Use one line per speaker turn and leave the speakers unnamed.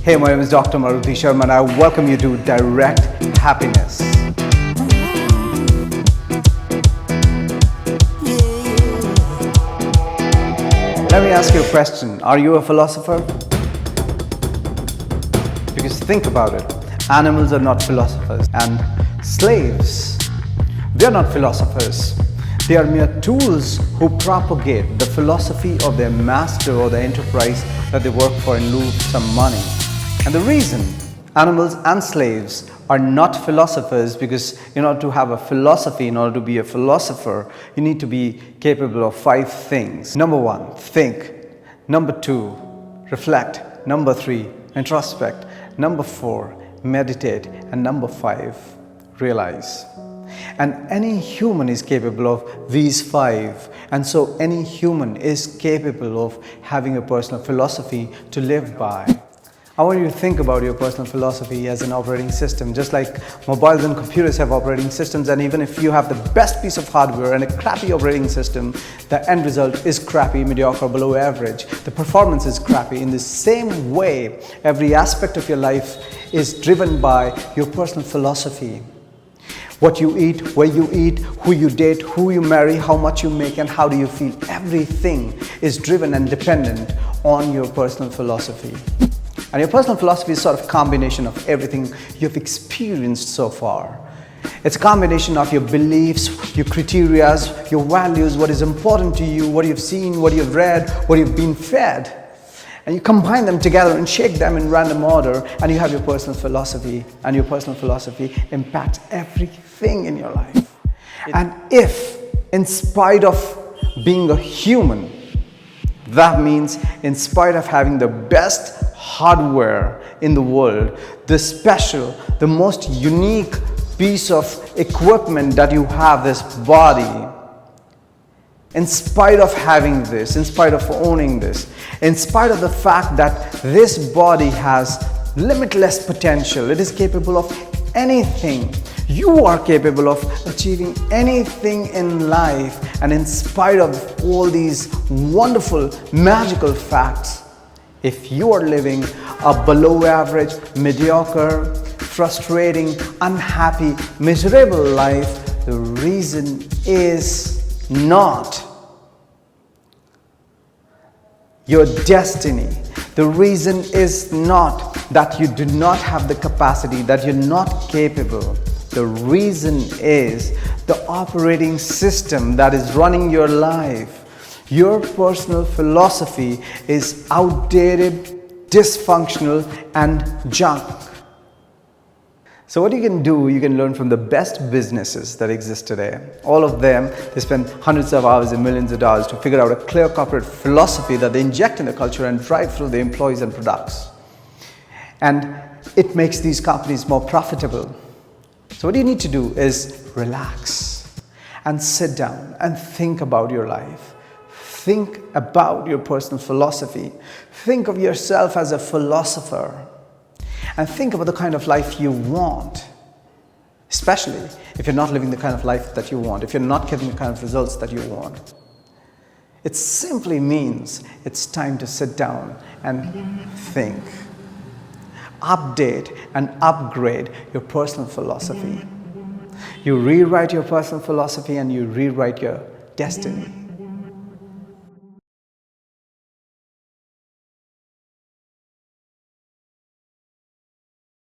Hey, my name is Dr. Maruti Sharma and I welcome you to Direct Happiness. Let me ask you a question. Are you a philosopher? Because think about it. Animals are not philosophers, and slaves, they are not philosophers. They are mere tools who propagate the philosophy of their master or the enterprise that they work for in lieu of some money. And the reason animals and slaves are not philosophers, because in order to have a philosophy, in order to be a philosopher, you need to be capable of 5 things. Number 1, think. Number 2, reflect. Number 3, introspect. Number 4, meditate. And number 5, realize. And any human is capable of these 5, and so any human is capable of having a personal philosophy to live by. I want you to think about your personal philosophy as an operating system. Just like mobiles and computers have operating systems, and even if you have the best piece of hardware and a crappy operating system, the end result is crappy, mediocre, below average. The performance is crappy. In the same way, every aspect of your life is driven by your personal philosophy. What you eat, where you eat, who you date, who you marry, how much you make, and how do you feel. Everything is driven and dependent on your personal philosophy. And your personal philosophy is sort of a combination of everything you've experienced so far. It's a combination of your beliefs, your criteria, your values, what is important to you, what you've seen, what you've read, what you've been fed. And you combine them together and shake them in random order, and you have your personal philosophy. And your personal philosophy impacts everything in your life. And if, in spite of being a human, that means in spite of having the best hardware in the world, the special, the most unique piece of equipment that you have, this body, in spite of having this, in spite of owning this, in spite of the fact that this body has limitless potential, it is capable of anything. You are capable of achieving anything in life, and in spite of all these wonderful, magical facts, if you are living a below average, mediocre, frustrating, unhappy, miserable life, the reason is not your destiny. The reason is not that you do not have the capacity, that you're not capable. The reason is the operating system that is running your life. Your personal philosophy is outdated, dysfunctional, and junk. So what you can do, you can learn from the best businesses that exist today. All of them, they spend hundreds of hours and millions of dollars to figure out a clear corporate philosophy that they inject in the culture and drive through the employees and products. And it makes these companies more profitable. So what you need to do is relax and sit down and think about your life. Think about your personal philosophy. Think of yourself as a philosopher. And think about the kind of life you want, especially if you're not living the kind of life that you want, if you're not getting the kind of results that you want. It simply means it's time to sit down and think. Update and upgrade your personal philosophy. You rewrite your personal philosophy and you rewrite your destiny.